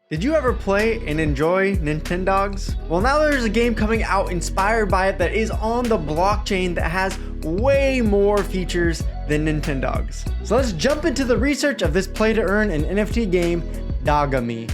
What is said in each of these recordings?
Did you ever play and enjoy Nintendogs? Well, now there's a game coming out inspired by it that is on the blockchain that has way more features than Nintendogs. So let's jump into the research of this play to earn an NFT game, Dogamy.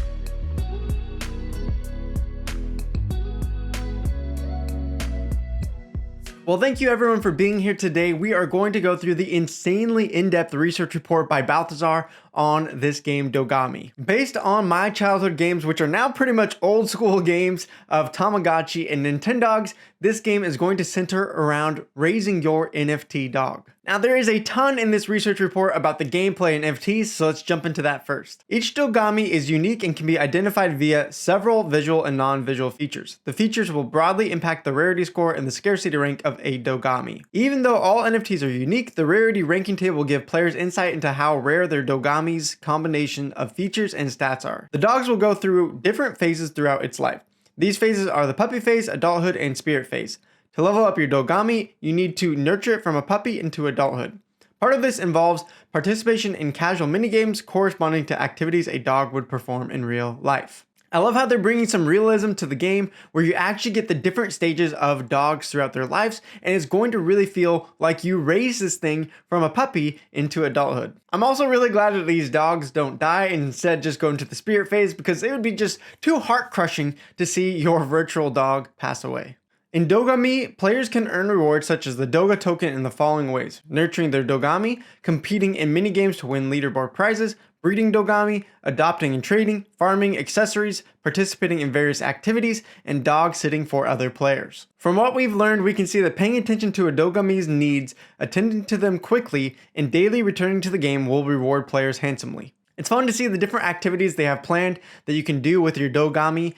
Well, thank you everyone for being here today. We are going to go through the insanely in-depth research report by Balthazar on this game, Dogamy. Based on my childhood games, which are now pretty much old school games of Tamagotchi and Nintendogs, this game is going to center around raising your NFT dog. Now, there is a ton in this research report about the gameplay and NFTs, so let's jump into that first. Each Dogamy is unique and can be identified via several visual and non-visual features. The features will broadly impact the rarity score and the scarcity rank of a Dogamy. Even though all NFTs are unique, the rarity ranking table will give players insight into how rare their Dogamy's combination of features and stats are. The dogs will go through different phases throughout its life. These phases are the puppy phase, adulthood, and spirit phase. To level up your Dogamy, you need to nurture it from a puppy into adulthood. Part of this involves participation in casual minigames corresponding to activities a dog would perform in real life. I love how they're bringing some realism to the game where you actually get the different stages of dogs throughout their lives, and it's going to really feel like you raise this thing from a puppy into adulthood. I'm also really glad that these dogs don't die and instead just go into the spirit phase, because it would be just too heart-crushing to see your virtual dog pass away. In Dogamy, players can earn rewards such as the Doga token in the following ways: nurturing their Dogamy, competing in minigames to win leaderboard prizes, breeding Dogamy, adopting and trading, farming accessories, participating in various activities, and dog sitting for other players. From what we've learned, we can see that paying attention to a Dogamy's needs, attending to them quickly, and daily returning to the game will reward players handsomely. It's fun to see the different activities they have planned that you can do with your Dogamy.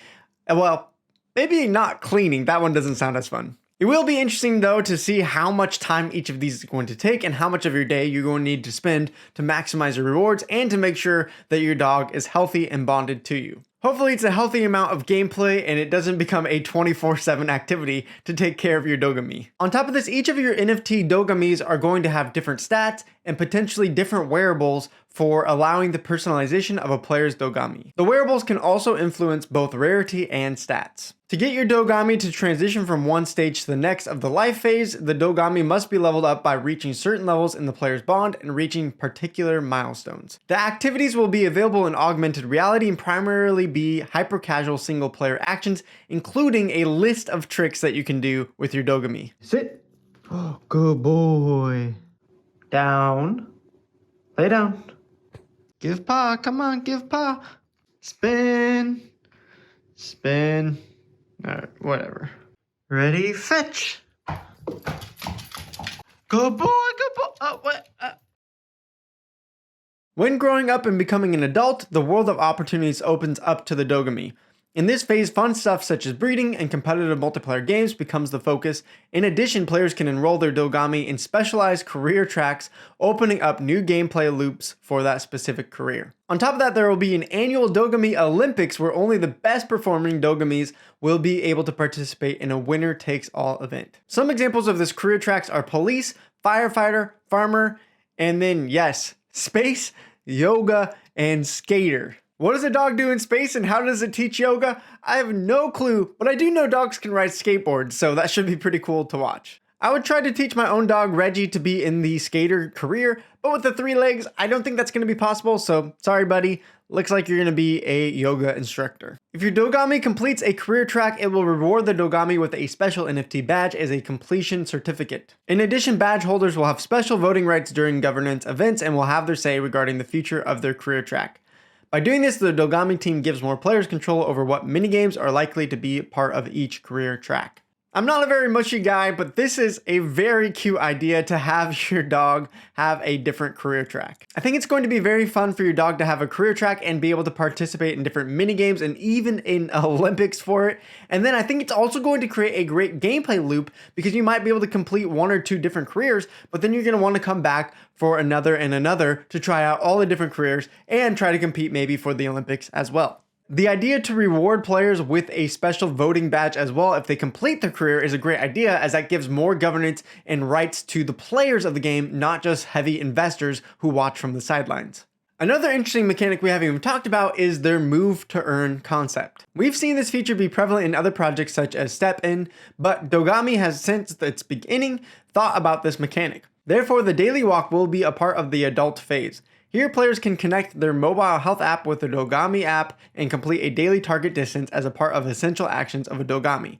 Well, maybe not cleaning, that one doesn't sound as fun. It will be interesting though to see how much time each of these is going to take and how much of your day you're going to need to spend to maximize your rewards and to make sure that your dog is healthy and bonded to you. Hopefully it's a healthy amount of gameplay and it doesn't become a 24/7 activity to take care of your Dogamy. On top of this, each of your NFT Dogamys are going to have different stats and potentially different wearables for allowing the personalization of a player's Dogamy. The wearables can also influence both rarity and stats. To get your Dogamy to transition from one stage to the next of the life phase, the Dogamy must be leveled up by reaching certain levels in the player's bond and reaching particular milestones. The activities will be available in augmented reality and primarily be hyper-casual single-player actions, including a list of tricks that you can do with your Dogamy. Sit. Oh, good boy. Down. Lay down. Give paw. Come on, give paw. Spin. Spin. Alright, whatever. Ready, fetch. Good boy, good boy. Oh, what? When growing up and becoming an adult, the world of opportunities opens up to the Dogamy. In this phase, fun stuff such as breeding and competitive multiplayer games becomes the focus. In addition, players can enroll their Dogamy in specialized career tracks, opening up new gameplay loops for that specific career. On top of that, there will be an annual Dogamy Olympics where only the best performing Dogamys will be able to participate in a winner-takes-all event. Some examples of this career tracks are police, firefighter, farmer, and then yes, space, yoga, and skater. What does a dog do in space and how does it teach yoga? I have no clue, but I do know dogs can ride skateboards, so that should be pretty cool to watch. I would try to teach my own dog Reggie to be in the skater career, but with the 3 legs, I don't think that's going to be possible, so sorry buddy, looks like you're going to be a yoga instructor. If your Dogamy completes a career track, it will reward the Dogamy with a special NFT badge as a completion certificate. In addition, badge holders will have special voting rights during governance events and will have their say regarding the future of their career track. By doing this, the Dogamy team gives more players control over what minigames are likely to be part of each career track. I'm not a very mushy guy, but this is a very cute idea to have your dog have a different career track. I think it's going to be very fun for your dog to have a career track and be able to participate in different minigames and even in Olympics for it. And then I think it's also going to create a great gameplay loop because you might be able to complete 1 or 2 different careers, but then you're going to want to come back for another and another to try out all the different careers and try to compete maybe for the Olympics as well. The idea to reward players with a special voting badge as well if they complete their career is a great idea, as that gives more governance and rights to the players of the game, not just heavy investors who watch from the sidelines. Another interesting mechanic we haven't even talked about is their move to earn concept. We've seen this feature be prevalent in other projects such as Step In, but Dogami has since its beginning thought about this mechanic. Therefore, the daily walk will be a part of the adult phase. Here, players can connect their mobile health app with the Dogami app and complete a daily target distance as a part of essential actions of a Dogami.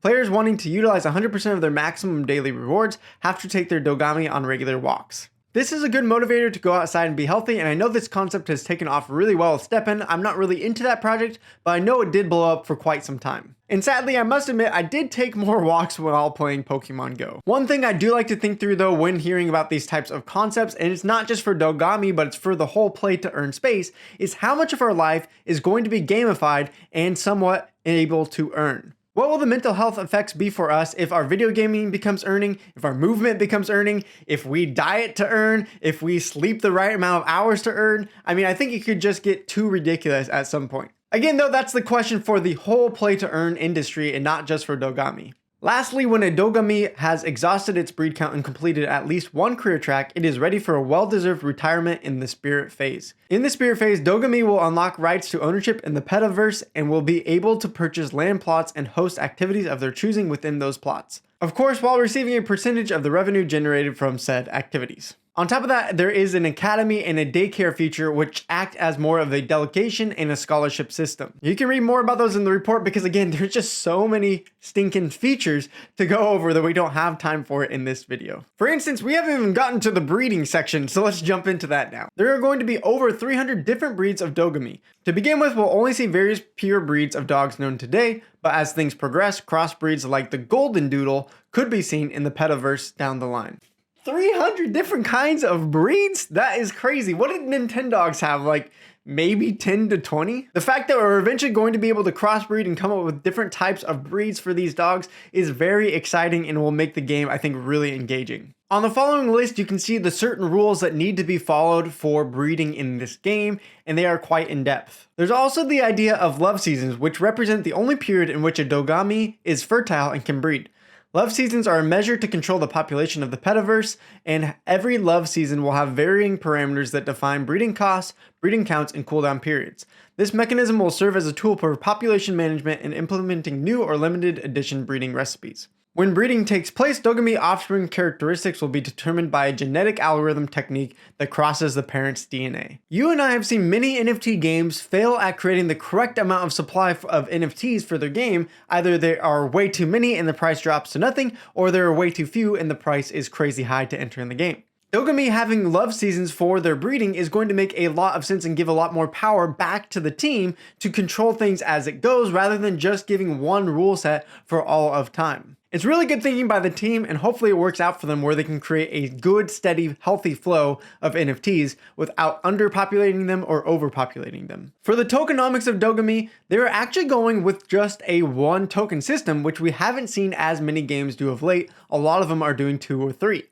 Players wanting to utilize 100% of their maximum daily rewards have to take their Dogami on regular walks. This is a good motivator to go outside and be healthy, and I know this concept has taken off really well with Step-In. I'm not really into that project, but I know it did blow up for quite some time. And sadly, I must admit, I did take more walks while playing Pokemon Go. One thing I do like to think through though when hearing about these types of concepts, and it's not just for Dogami, but it's for the whole play to earn space, is how much of our life is going to be gamified and somewhat able to earn. What will the mental health effects be for us if our video gaming becomes earning, if our movement becomes earning, if we diet to earn, if we sleep the right amount of hours to earn? I mean, I think it could just get too ridiculous at some point. Again, though, that's the question for the whole play to earn industry and not just for Dogami. Lastly, when a Dogami has exhausted its breed count and completed at least one career track, it is ready for a well-deserved retirement in the spirit phase. In the spirit phase, Dogami will unlock rights to ownership in the Petaverse and will be able to purchase land plots and host activities of their choosing within those plots. Of course, while receiving a percentage of the revenue generated from said activities. On top of that, there is an academy and a daycare feature which act as more of a delegation and a scholarship system. You can read more about those in the report because again, there's just so many stinking features to go over that we don't have time for it in this video. For instance, we haven't even gotten to the breeding section, so let's jump into that now. There are going to be over 300 different breeds of Dogami. To begin with, we'll only see various pure breeds of dogs known today, but as things progress, crossbreeds like the Golden Doodle could be seen in the Petaverse down the line. 300 different kinds of breeds? That is crazy. What did Nintendogs have? Like maybe 10 to 20? The fact that we're eventually going to be able to crossbreed and come up with different types of breeds for these dogs is very exciting and will make the game, I think, really engaging. On the following list, you can see the certain rules that need to be followed for breeding in this game, and they are quite in depth. There's also the idea of love seasons, which represent the only period in which a Dogami is fertile and can breed. Love seasons are a measure to control the population of the Petaverse, and every love season will have varying parameters that define breeding costs, breeding counts, and cooldown periods. This mechanism will serve as a tool for population management and implementing new or limited edition breeding recipes. When breeding takes place, Dogami offspring characteristics will be determined by a genetic algorithm technique that crosses the parent's DNA. You and I have seen many NFT games fail at creating the correct amount of supply of NFTs for their game. Either there are way too many and the price drops to nothing, or there are way too few and the price is crazy high to enter in the game. Dogami having love seasons for their breeding is going to make a lot of sense and give a lot more power back to the team to control things as it goes rather than just giving one rule set for all of time. It's really good thinking by the team, and hopefully it works out for them where they can create a good, steady, healthy flow of NFTs without underpopulating them or overpopulating them. For the tokenomics of Dogami, they're actually going with just a one token system, which we haven't seen as many games do of late. A lot of them are doing 2 or 3.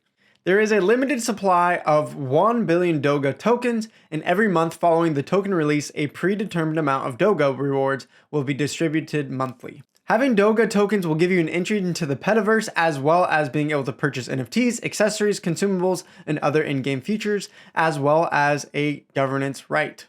There is a limited supply of 1 billion Doga tokens, and every month following the token release, a predetermined amount of Doga rewards will be distributed monthly. Having Doga tokens will give you an entry into the Petaverse as well as being able to purchase NFTs, accessories, consumables, and other in-game features, as well as a governance right.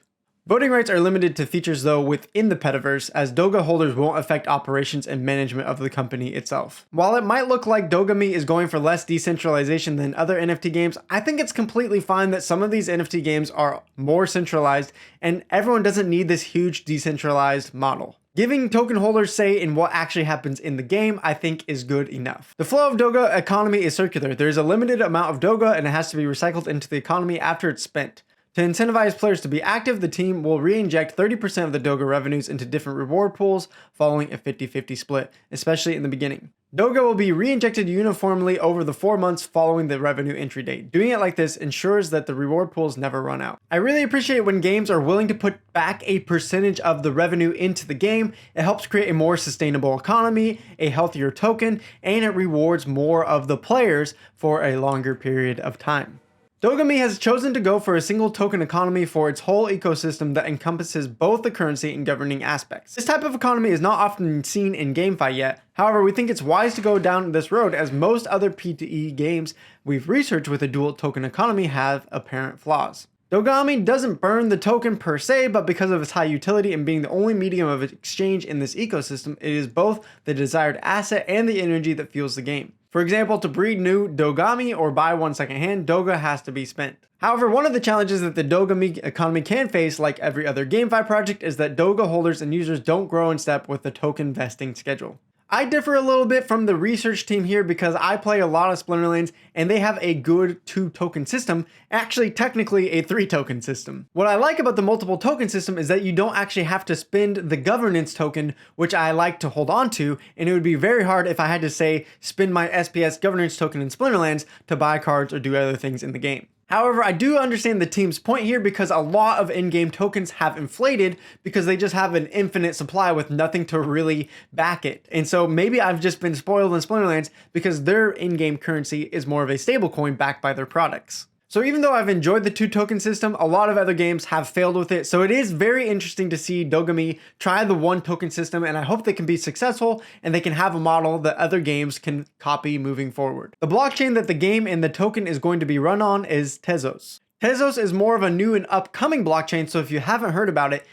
Voting rights are limited to features though within the Petaverse, as Doga holders won't affect operations and management of the company itself. While it might look like Dogami is going for less decentralization than other NFT games, I think it's completely fine that some of these NFT games are more centralized and everyone doesn't need this huge decentralized model. Giving token holders say in what actually happens in the game, I think is good enough. The flow of Doga economy is circular. There is a limited amount of Doga and it has to be recycled into the economy after it's spent. To incentivize players to be active, the team will re-inject 30% of the Doga revenues into different reward pools following a 50-50 split, especially in the beginning. Doga will be re-injected uniformly over the 4 months following the revenue entry date. Doing it like this ensures that the reward pools never run out. I really appreciate when games are willing to put back a percentage of the revenue into the game. It helps create a more sustainable economy, a healthier token, and it rewards more of the players for a longer period of time. Dogami has chosen to go for a single token economy for its whole ecosystem that encompasses both the currency and governing aspects. This type of economy is not often seen in GameFi yet. However, we think it's wise to go down this road as most other PTE games we've researched with a dual token economy have apparent flaws. Dogami doesn't burn the token per se, but because of its high utility and being the only medium of exchange in this ecosystem, it is both the desired asset and the energy that fuels the game. For example, to breed new Dogami or buy one secondhand, Doga has to be spent. However, one of the challenges that the Dogami economy can face, like every other GameFi project, is that Doga holders and users don't grow in step with the token vesting schedule. I differ a little bit from the research team here because I play a lot of Splinterlands and they have a good 2-token system, actually technically a 3-token system. What I like about the multiple token system is that you don't actually have to spend the governance token, which I like to hold on to, and it would be very hard if I had to say spend my SPS governance token in Splinterlands to buy cards or do other things in the game. However, I do understand the team's point here because a lot of in-game tokens have inflated because they just have an infinite supply with nothing to really back it. And so maybe I've just been spoiled in Splinterlands because their in-game currency is more of a stablecoin backed by their products. So even though I've enjoyed the 2-token system, a lot of other games have failed with it. So it is very interesting to see Dogamy try the 1-token system, and I hope they can be successful and they can have a model that other games can copy moving forward. The blockchain that the game and the token is going to be run on is Tezos. Tezos is more of a new and upcoming blockchain, so if you haven't heard about it,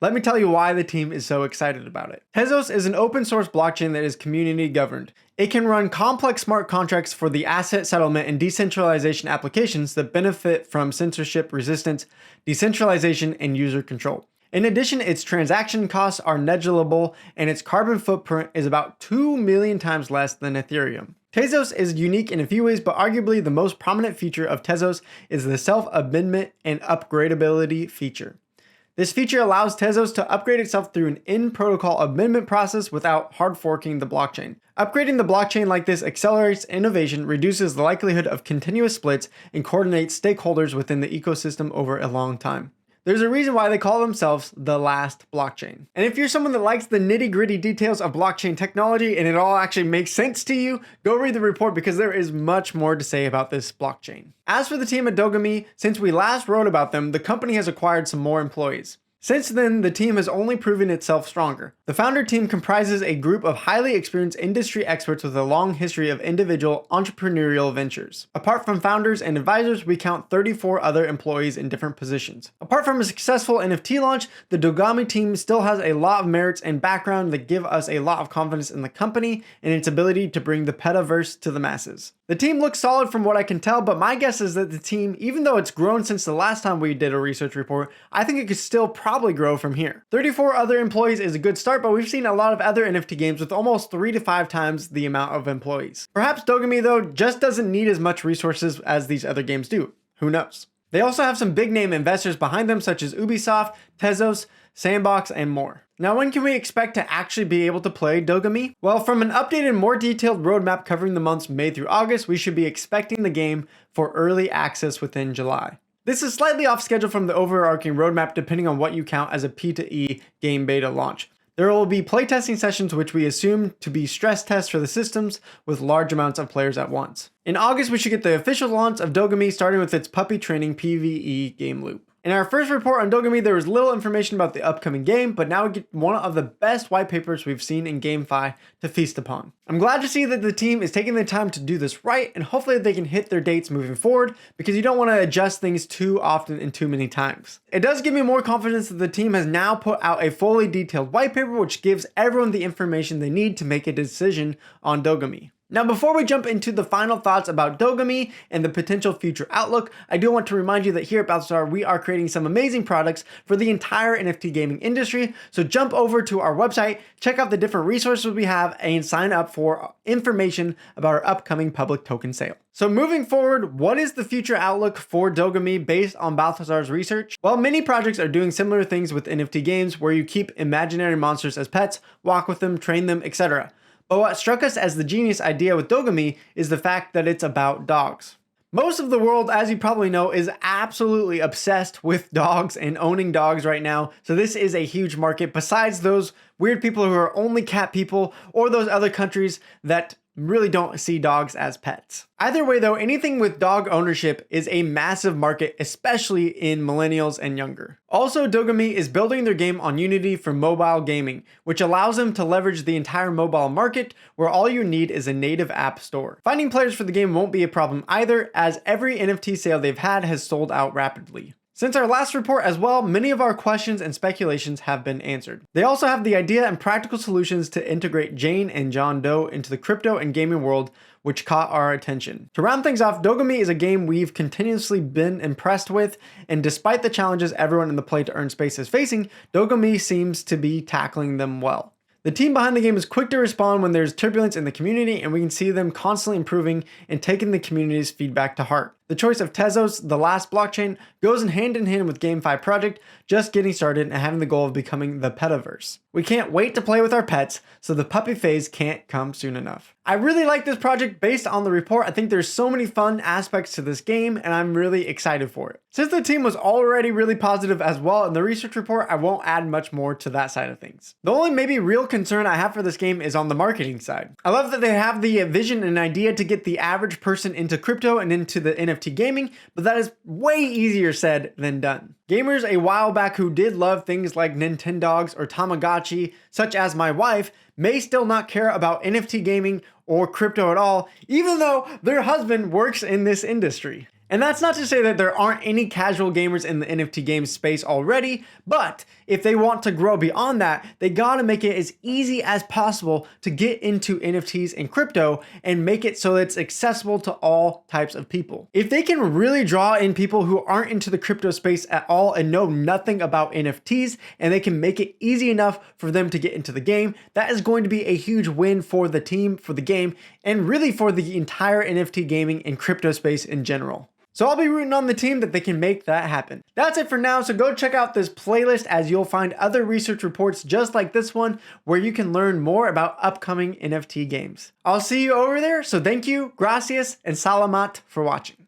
let me tell you why the team is so excited about it. Tezos is an open source blockchain that is community governed. It can run complex smart contracts for the asset settlement and decentralization applications that benefit from censorship resistance, decentralization, and user control. In addition, its transaction costs are negligible and its carbon footprint is about 2 million times less than Ethereum. Tezos is unique in a few ways, but arguably the most prominent feature of Tezos is the self-amendment and upgradability feature. This feature allows Tezos to upgrade itself through an in-protocol amendment process without hard forking the blockchain. Upgrading the blockchain like this accelerates innovation, reduces the likelihood of continuous splits, and coordinates stakeholders within the ecosystem over a long time. There's a reason why they call themselves the last blockchain. And if you're someone that likes the nitty-gritty details of blockchain technology and it all actually makes sense to you, go read the report because there is much more to say about this blockchain. As for the team at Dogamy, since we last wrote about them, the company has acquired some more employees. Since then, the team has only proven itself stronger. The founder team comprises a group of highly experienced industry experts with a long history of individual entrepreneurial ventures. Apart from founders and advisors, we count 34 other employees in different positions. Apart from a successful NFT launch, the Dogamy team still has a lot of merits and background that give us a lot of confidence in the company and its ability to bring the Petaverse to the masses. The team looks solid from what I can tell, but my guess is that the team, even though it's grown since the last time we did a research report, I think it could still probably grow from here. 34 other employees is a good start, but we've seen a lot of other NFT games with almost 3 to 5 times the amount of employees. Perhaps Dogamy though just doesn't need as much resources as these other games do. Who knows? They also have some big name investors behind them such as Ubisoft, Tezos, Sandbox, and more. Now, when can we expect to actually be able to play Dogamy? Well, from an updated, more detailed roadmap covering the months May through August, we should be expecting the game for early access within July. This is slightly off schedule from the overarching roadmap depending on what you count as a P2E game beta launch. There will be playtesting sessions which we assume to be stress tests for the systems with large amounts of players at once. In August, we should get the official launch of Dogamy starting with its puppy training PvE game loop. In our first report on Dogamy, there was little information about the upcoming game, but now we get one of the best white papers we've seen in GameFi to feast upon. I'm glad to see that the team is taking the time to do this right, and hopefully they can hit their dates moving forward, because you don't want to adjust things too often and too many times. It does give me more confidence that the team has now put out a fully detailed white paper, which gives everyone the information they need to make a decision on Dogamy. Now, before we jump into the final thoughts about Dogamy and the potential future outlook, I do want to remind you that here at Balthazar, we are creating some amazing products for the entire NFT gaming industry. So jump over to our website, check out the different resources we have, and sign up for information about our upcoming public token sale. So moving forward, what is the future outlook for Dogamy based on Balthazar's research? Well, many projects are doing similar things with NFT games where you keep imaginary monsters as pets, walk with them, train them, etc. But what struck us as the genius idea with Dogamy is the fact that it's about dogs. Most of the world, as you probably know, is absolutely obsessed with dogs and owning dogs right now. So this is a huge market besides those weird people who are only cat people or those other countries that really don't see dogs as pets. Either way though, anything with dog ownership is a massive market, especially in millennials and younger. Also, Dogamy is building their game on Unity for mobile gaming, which allows them to leverage the entire mobile market where all you need is a native app store. Finding players for the game won't be a problem either, as every NFT sale they've had has sold out rapidly. Since our last report as well, many of our questions and speculations have been answered. They also have the idea and practical solutions to integrate Jane and John Doe into the crypto and gaming world, which caught our attention. To round things off, Dogamy is a game we've continuously been impressed with, and despite the challenges everyone in the play to earn space is facing, Dogamy seems to be tackling them well. The team behind the game is quick to respond when there's turbulence in the community, and we can see them constantly improving and taking the community's feedback to heart. The choice of Tezos, the last blockchain, goes hand in hand with GameFi project, just getting started and having the goal of becoming the Petaverse. We can't wait to play with our pets, so the puppy phase can't come soon enough. I really like this project based on the report. I think there's so many fun aspects to this game, and I'm really excited for it. Since the team was already really positive as well in the research report, I won't add much more to that side of things. The only maybe real concern I have for this game is on the marketing side. I love that they have the vision and idea to get the average person into crypto and into the NFT gaming, but that is way easier said than done. Gamers a while back who did love things like Nintendogs or Tamagotchi, such as my wife, may still not care about NFT gaming or crypto at all, even though their husband works in this industry. And that's not to say that there aren't any casual gamers in the NFT game space already, but if they want to grow beyond that, they gotta make it as easy as possible to get into NFTs and crypto and make it so that it's accessible to all types of people. If they can really draw in people who aren't into the crypto space at all and know nothing about NFTs, and they can make it easy enough for them to get into the game, that is going to be a huge win for the team, for the game, and really for the entire NFT gaming and crypto space in general. So I'll be rooting on the team that they can make that happen. That's it for now, so go check out this playlist as you'll find other research reports just like this one where you can learn more about upcoming NFT games. I'll see you over there, so thank you, gracias, and salamat for watching.